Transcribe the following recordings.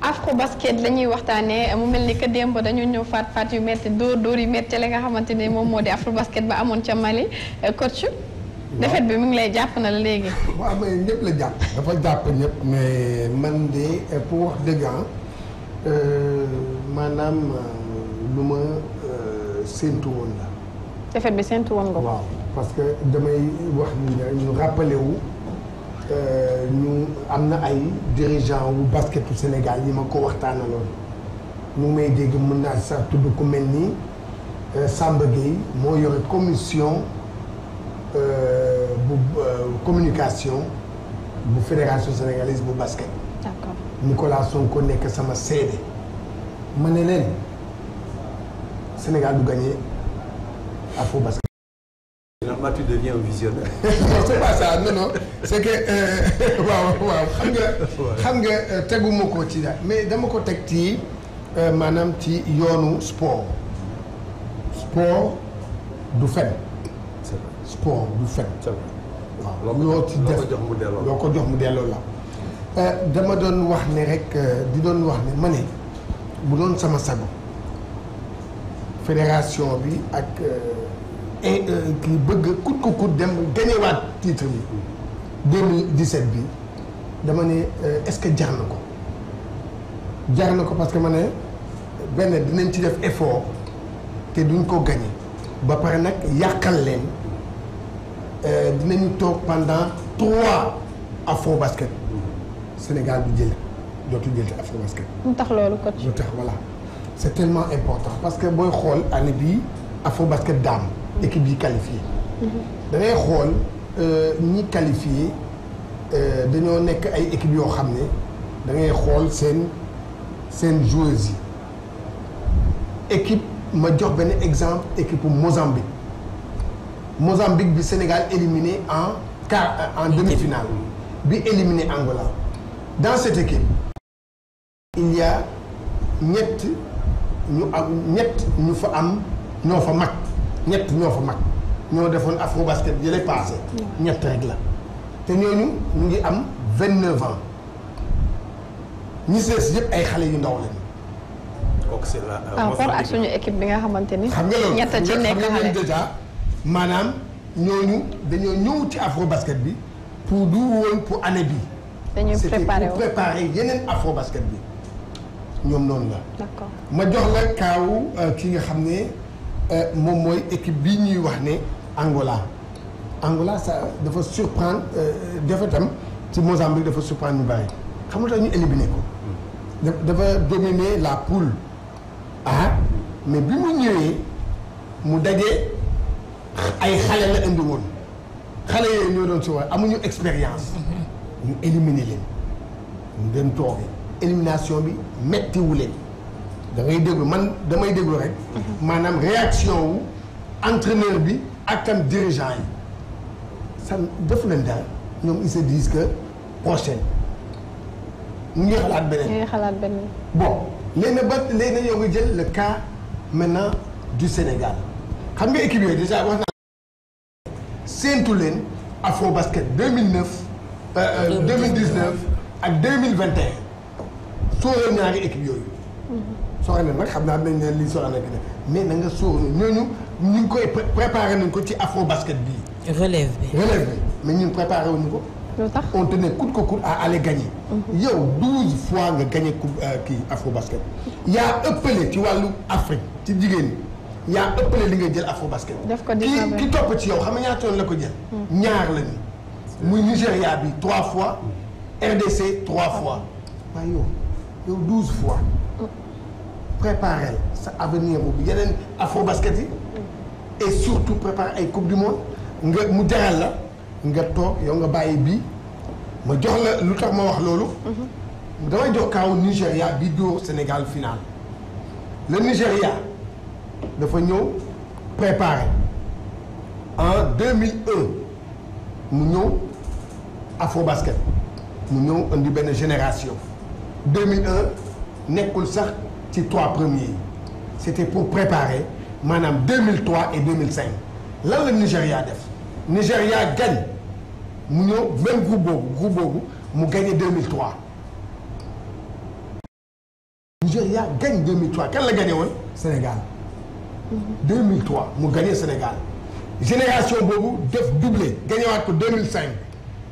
afro basket la ñuy waxtaanee mu mel ni que démb dañu ñëw faat yu métti dóor yu métti la nga xamante ni moom moo di afro basket ba amoon ca Mali coach. défaite bi mu ngi lay jàpp na la léegi. waaw mais ñëpp la jàpp. dafa jàpp ñëpp mais man de pour wax dëgg maanaam lu ma séntu woon la. défaite bi séntu woon nga ko. waaw parce que damay wax ni ñu rappelé wu. ñu am na ay dirigeant wu basketu Sénégal yi ma ko waxtaanaloon ñu may dégg mën naa sax tudd ku mel ni Samba Gueye moo yore commission bu communication bu fédération sénégalaise bu basket. D'accord. Nicolas Sonko nekk sama seede ma ne leen Sénégal du gagné afro basket. Finalement, tu deviens un visionnaire. non c'est pas ça non c'est que waaw xam nga teguma ko ci daal mais dama ko teg ci maanaam ci yoonu sport du fen. C'est vrai. sport du fen. C'est vrai. waaw loo ci def loo ko jox mu delloo la. dama doon wax ne rek di doon wax ne ma ne bu doon sama sago fédération bi ak. kii bëgg kut ko kut dem gañewaat titre bi 2017 bi dama ne est-ce que jar na ko parce que ma ne benn dinañ ci def effort te duñ ko gañe ba pare nag yàqal leen dinañu toog pendant 3 afro basket Sénégal bi dootu jël ci afro basket. mu tax loolu coach. lu tax voilà c'est tellement important parce que booy xool année bii afro basket dame. équipe yi qualifié da ngay xool ñi qualifié dañoo nekk ay équipes yoo xam ne da ngay xool seen joueuses yi équipe ma jox benn exemple équipe Mozambique bi Sénégal éliminé en demi-finale bi éliminé Angola dans cette équipe il y a ñett ñu fa am ñoo fa mag ñoo defoon afro basket yi lay passé ñett rek la te ñooñu ñu ngi am 29 ans ñi sees yëpp ay xale yu ndaw lañu. kooku c'est la. rapport ak suñu équipe bi nga xamante ni. xam nga loolu ñett ci nekk xale déjà maanaam ñooñu dañoo ñëw ci afro basket bi pour du woon pour année bi. dañuy préparer pour préparer yeneen afro basket bi ñoom noonu la. d'accord ma jox la kaawu ki nga xam ne. moom mooy équipe bii ñuy wax ne Angola ça dafa surprendre defetam ci Mozambique dafa surprendre ñu bari xam nga tax ñu éliminé ko dafa dominer la poule mais bi mu ñëwee mu dajee ay xale la indi woon xale yooyu ñoo doon si wax amuñu expérience ñu éliminer leen ñu dem tooge élimination bi mettiwu leen da ngay déglu man damay déglu rek maanaam réaction wu entraîneur bi ak tam dirigeant yi ça defu leen daal ñoom ils se disent que prochaine ñu ngi xalaat beneen. bon léegi yow nga jël le cas maintenant du Sénégal xam nga équipe yooyu déjà wax naa séentu leen afro basket 2009 2019 ak 2021 sóoral ñaari équipe yooyu. soxna nag xam naa dañ ne lii soxna nag mais na nga sóor ñooñu ñu ngi koy préparé nañ ko ci afro basket bii. relève bi mais ñun préparé wuñu ko. lu tax on tenait coûte que coûte à aller gagner. yow 12 fois nga gagné coupe kii afro basket. yaa ëppale ci wàllu Afrique ci jigéen ñi yaa ëppale li ngay jël afro basket. def ko ki topp ci yow xam nga ñaata yoon la ko jël. ñaar lañu. muy Nigéria bi 3 fois. RDC 3 fois. waaye yow 12 fois. préparer sa avenir boobu yeneen afro basket yi et surtout préparer ay coupe du monde nga mu jaral la nga toog yow nga bàyyi bii ma jox la lu tax ma wax loolu. damay jox kaaw Nigéria bi dóor Sénégal final. le Nigéria dafa ñëw préparer en 2001 mu ñëw afro basket mu ñëw indi benn génération 2001 nekkul sax. ci 3 premiers yi c'était pour préparer maanaam 2003 et 2005 lan la Nigéria def Nigéria gagne mu ñëw même groupe boobu mu gagné 2003 Nigeria gagne 2003 kan la gagné woon Sénégal. 2003 mu gagné Sénégal génération boobu def doublé gagné waat ko 2005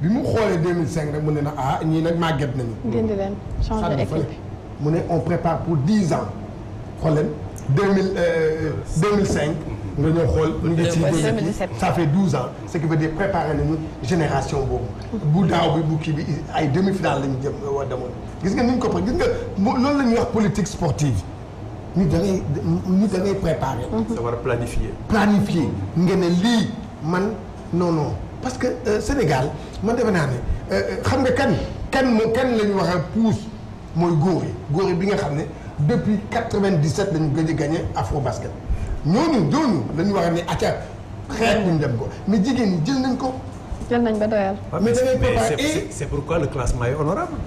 bi mu xoolee 2005 rek mu ne na ñii nag màgget nañu. dindi leen changer équipe mu ne on prépare pour 10 ans xool leen 2005 nga ñëw xool. ñu ngi ci 2017 ça fait 12 ans ce qui veut dire préparer nañu génération boobu. bu daaw bi bu kii bi ay demi-finale lañu jëm war demoon gis nga ni ñu ko gis nga loolu la ñuy wax politique sportive. ñu da ngay préparer. savoir planifier. planifier nga ne lii man non parce que Sénégal man defe naa ne xam nga kan la ñu wax a pousse mooy góor yi bi nga xam ne depuis 97 lañu gëj a gagné Afrobasket ñooñu la ñu wax ne acca xeet ñu dem ko mais jigéen ñi jël nañ ko. jël nañ ba doyal. mais da ngay préparer c'est pourquoi le classement est honorable.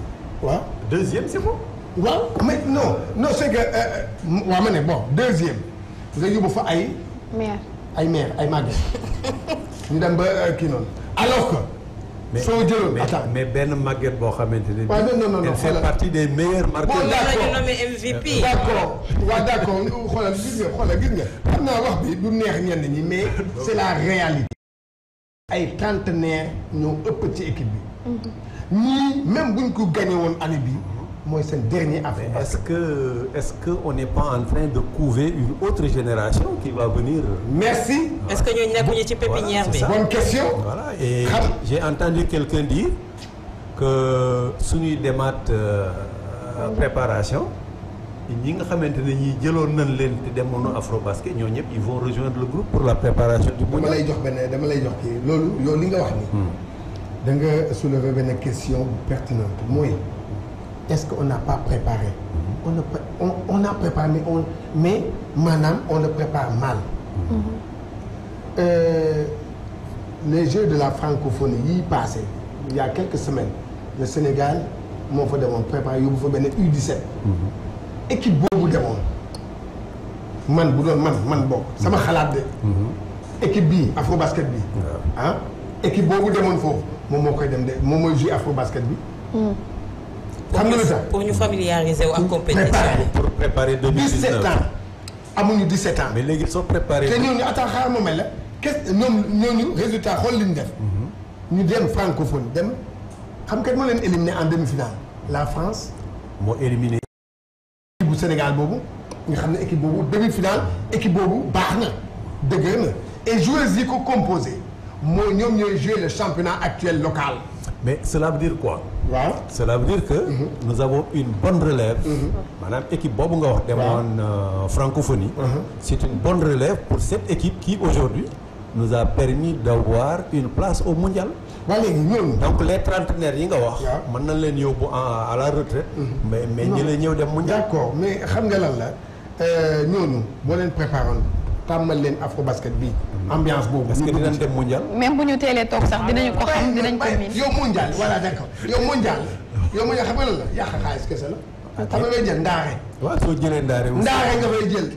waaw deuxième c'est bon. waaw mais non c'est que waaw ma ne bon deuxième nga yóbbu fa ay maire ay màgget ñu dem ba kii noonu alors que. soo jëloon mais benn màgget boo xamante ne. waaw non elle fait partie des meilleurs marqueurs. bon d'accord nommé MVP. d'accord xoolal gis nga xam naa wax bi du neex ñenn ñi mais c'est la réalité. ay trentenaires ñoo ëpp ci équipe bi. ñii même buñ ko gagné woon année bi mooy seen dernier affaire. Est-ce que on n'est pas en train de couver une autre génération qui va venir. Merci. Est-ce que ñooñu nekkuñu ci pépinière bi. Bonne question. Voilà et j'ai entendu quelqu'un dire que suñuy demaat préparation ñi nga xamante ne ñi jëloon nañ leen te demoon Afrobasket ñoo ñëpp ils vont rejoindre le groupe pour la préparation du mondial. dama lay jox kii loolu yow li nga wax ni da nga soulever benn question pertinente mooy. Est-ce qu'on n'a pas préparé? On a préparé mais maanaam on le prépare mal. Les Jeux de la francophonie yi passé il y a quelques semaines le Sénégal moo fa demoon préparé yóbbu fa benn U17. équipe boobu demoon man bu doon man bokk sama xalaat de. équipe bii Afrobasket bi. équipe boobu demoon foofu moom moo koy dem de moom mooy jouer Afrobasket bi. xam nga lu tax pour ñu familiariser wu ak compétition pour préparer 2019 17 ans amuñu 17 ans. mais léegi soo préparé. te ñooñu attends xaaral ma may la qu'est-ce ñooñu résultat xool li ñu def. ñu dem francophone dem xam kat moo leen éliminé en demi-finale la France. moo éliminé. équipe bu Sénégal boobu nga xam ne équipe boobu demi-finale équipe boobu baax na dëgër na et joueurs yi ko composé moo ñoom ñooy jouer le championnat actuel local. mais cela veut dire quoi. waaw cela veut dire que. nous avons une bonne relève. maanaam équipe boobu nga wax. demoon francophonie. c'est une bonne relève pour cette équipe qui aujourd'hui nous a permis d'avoir une place au mondial. waa léegi ñooñu. donc les trentenaires yi nga wax. mën nañ leen yóbbu à la retraite. mais ñi la ñëw dem mondial. d'accord mais xam nga lan la ñooñu boo leen préparé tàmmal leen Afrobasket bi ambiance boobu. est-ce que dinañ dem mondial. même bu ñu teelee toog sax dinañu ko xam dinañ ko miin. yow mondial voilà d'accord yow mondial xam nga lan la yàq xaalis kese la. xam nga ngay jël ndaare. waaw soo jëlee ndaare. ndaare nga fay jël.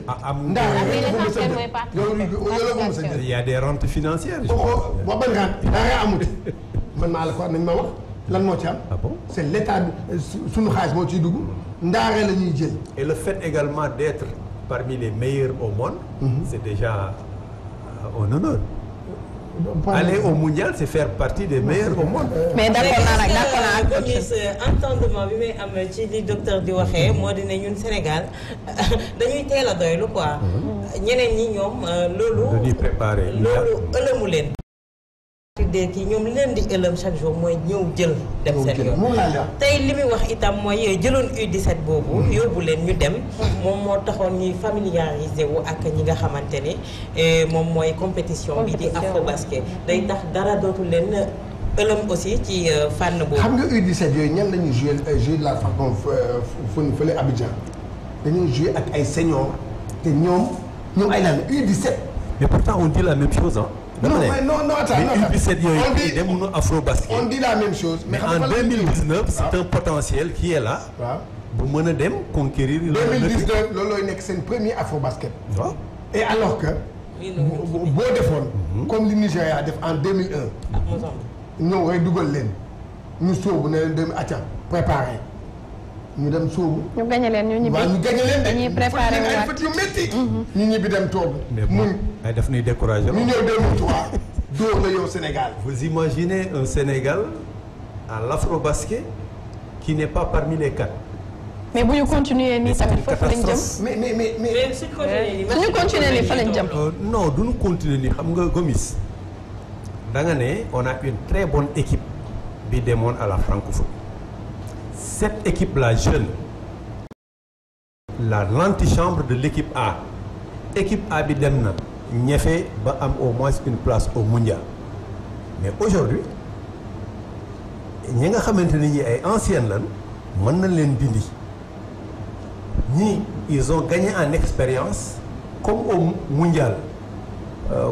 ndaare mais nga fa mës a l'essentiel jël yow la ko mës a jël. il y a des rentes financières. boo ban rente ndaare amut man maa la ko nañ ma wax lan moo ci am. ah bon c'est l'état suñu xaalis moo ciy dugg ndaare la ñuy jël. et le fait également d'être parmi les meilleurs au monde. c'est déjà un honneur. Aller au mondial c'est faire partie des meilleurs au monde. mais d'accord naa ak entendement bi may am ci li docteur di waxee moo di ne ñun Sénégal dañuy teel a doylu quoi. ñeneen ñi ñoom loolu. dañuy préparer loolu ëllëmu leen. kii ñoom li leen di ëllëm chaque jour mooy ñëw jël dem seen yoon tey li muy wax itam mooy jëloon U17 boobu yóbbu leen ñu dem moom moo taxoon ñuy familiariser wu ak ñi nga xamante ni moom mooy compétition bi di Afrobasket day tax dara dootul leen ëllëm aussi ci fànn boobu. xam nga U17 yooyu ñan la ñuy jouer de la francophonie fële Abidjan dañuy jouer ak ay seniors te ñoom ay lan U17. mais pourtant on dit la même chose hein. Non, attends. Mais U17 yooyu dem nu Afrobasket. On dit la même chose. Mais en 2019 c'est un potentiel qui est là. waaw bu mën a dem conquérir. 2019 loolooy nekk seen premier Afrobasket. waaw et alors que. boo defoon. comme li Nigéria def en 2001. ñëw rek dugal leen ñu sóobu ne leen dem acca préparé ñu dem sóobu. ñu gañe leen ñu ñibbi. waaw ñu gañe leen de. dañuy préparé waat ay fët yu métti. ñu ñibbi dem toog. mais ay daf ñuy découragé. ñu ñëw 2003 dóor la yow Sénégal. Vous imaginez un Sénégal à l'afro-basket qui n'est pas parmi les 4. mais bu ñu continuer nii tamit foofu lañ jëm. mais suñu continuer nii fa lañ jëm. non du ñu continuer nii xam nga Gomis da nga ne on a une très bonne équipe bi demoon à la francophonie. Cette équipe là jeune l'antichambre de l'équipe A. Équipe A bi dem na ñefe ba am au moins une place au mondial mais aujourd'hui ñi nga xamante ne ñi ay anciennes lan mën nañ leen dindi ñii ils ont gagné en expérience comme au mondial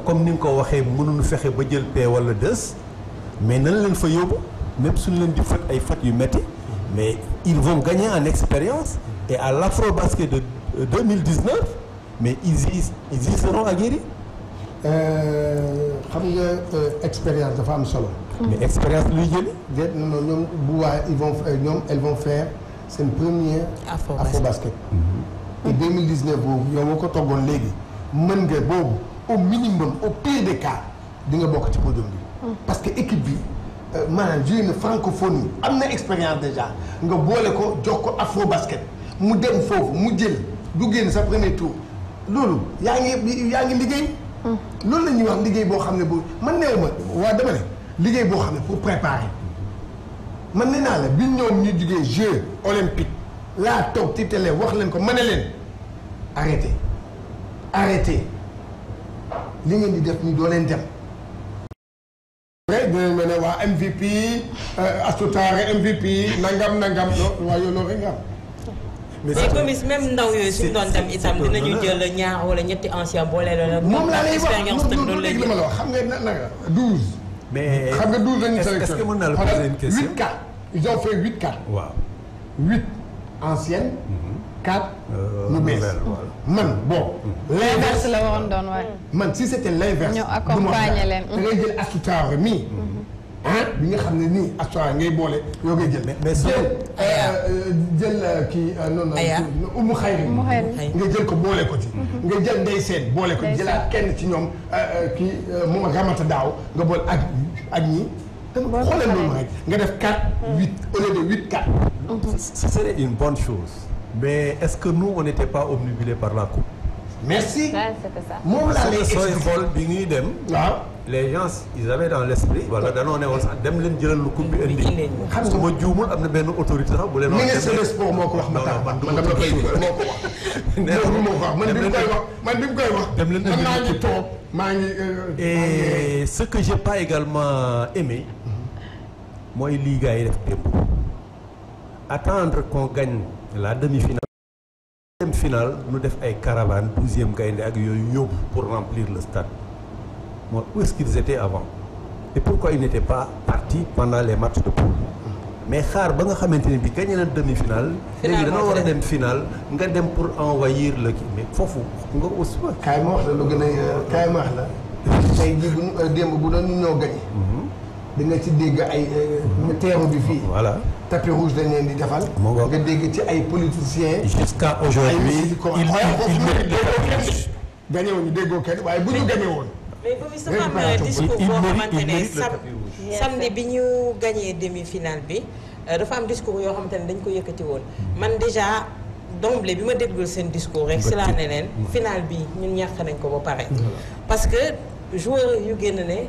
comme ni nga ko waxee mënuñu fexe ba jël paie wala deux mais nañ leen fa yóbbu même suñu leen di fët ay fët yu métti mais ils vont gagner en expérience et à l'Afro-Basket de 2019 mais ils y seront aguerris. xam nga expérience dafa am solo. mais expérience luy jëli. déet non ñoom bu waa elles vont faire seen première. Afro-Basket. et 2019 boobu yow moo ko toggoon léegi mën nga boobu au minimum au pire des cas di nga bokk ci podium bi. parce que équipe bi maanaam joué na francophonie am na expérience déjà nga boole ko jox ko Afro-Basket mu dem foofu mu jël du génn sa premier tour loolu yaa ngi liggéey. loolu la ñuy wax liggéey boo xam ne bu man neew ma waa dama ne liggéey boo xam ne pour préparer man nee naa la bi ñoom ñu jugee Jeux olympiques laa toog ci télé wax leen ko ma ne leen arrêtez li ngeen di def nii doo leen dem. dinañ ma ne waa MVP Assoutare MVP nangam waa yow loolu rek nga am. mais Gomis même ndaw yooyu suñu doon dem itam dinañu jël ñaar wala ñetti anciens boole loolu. moom laa lay wax expérience tamit loolu lay la ma la wax xam nga naka 12. mais xam nga 12 lañu sélectionné. est-ce que mën naa la poser une question 8-4 ils ont fait 8-4. waaw 8 anciennes. 4 ñu bees. man bon. l'inverse la waroon doon waaye. man si c'était l'inverse. ñu accompagner leen. da ngay jël Assoutare mii. bi nga xam ne nii Assoutare ngay boole yoo ngay jël. mais jël kii noonu. Umu Xayri nga jël ko boole ko ci. nga jël Ndey Seen boole ko jëlaat kenn ci ñoom kii moom ak Ramata Daaw nga boole ak ñi. xoolal loolu rek nga def 4-8 au lieu de 8-4. ce serait une bonne chose. mais est-ce que nous on n'était pas obnubilés par la coupe. merci. c'était ça. moom laa lay sooy xool bi ñuy dem. waaw. les gens ils avaient dans l'esprit wala danoo ne woon sax dem leen jëlal lu coupe bi indi. xam su ma juumul am na benn autorité sax bu leen. ministre des sports moo ko wax man dama la koy moo ko wax. moo ko wax man bi mu koy wax. dem leen indi maa ngi toog maa ngi. et ce que j'ai pas également aimé mooy lii gars yi def démb. attendre qu'on gagne la demi-finale. deuxième finale nu def ay caravane 12e gaynde ak yooyu yóbbu pour remplir le stade. Moi, où est-ce qu'ils étaient avant et pourquoi ils n'étaient pas partis pendant les matchs de poule mais xaar ba nga xamante ne bi gagné na demi-finale léegi dana war a dem finale nga dem pour envahir le kii mais foofu nga aussi kaay ma wax la lu gën a kaay ma wax la tey jii bu ñu démb bu doon ñu ñoo gagné da nga ci dégg ay teeru bi fii voilà tapis rouge dañ leen di defal nga dégg ci ay politiciens jusqu'à aujourd'hui gagné woon ñu déggoo kenn waaye bu ñu gagné woon mais Gomis dafa am discours boo xamante ne samedi bi ñu gagné demi-finale bi dafa am discours yoo xamante ne dañ ko yëkkati woon man déjà d'emblée bi ma déggul seen discours rek si laa ne leen finale bi ñun ñàkk nañ ko ba pare parce que joueur yu génn ne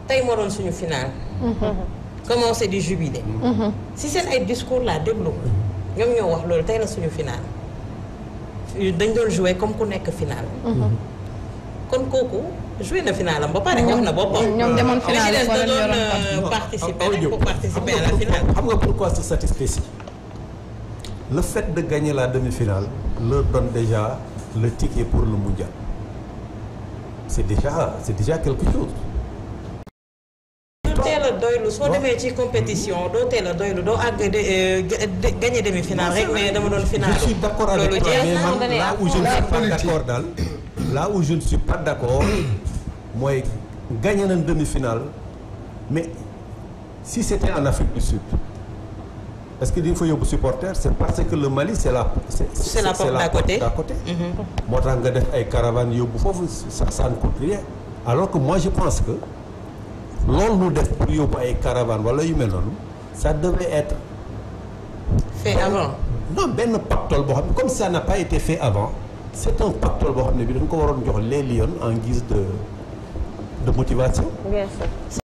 tey moo doon suñu finale commencé di jubiler si seen ay discours laa déglu ko ñoom ñoo wax loolu tey la suñu finale dañ doon jouer comme ku nekk finale kon kooku joué na finale am ba pare wax na boppam. ñoom demoon finale da doon participer pour participer à la finale. xam nga pourquoi ce satisfait le fait de gagner la demi-finale leur donne déjà le ticket pour le mondial c'est déjà quelque chose. doo teel a doylu soo demee ci compétition doo teel a doylu doo àgg gagner demi-finale rek mais dama doon finale. je suis d'accord avec toi mais man là où je ne suis pas d'accord daal. là où je ne suis pas d'accord mooy gagné nañ demi-finale mais si c'était en Afrique du Sud est-ce que di nga fa yóbbu supporter c'est parce que le Mali c'est la porte d'à côté. moo tax nga def ay caravanes yóbbu foofu ça ne coûte rien alors que moi je pense que loolu nu def pour yóbbu ay caravanes wala yu mel noonu ça devait être fait avant. non benn pactole boo xam ne comme ça n'a pas été fait avant c'est un pactole boo xam ne bi dañ ko waroon jox les Lions en guise de motivation. Bien sûr.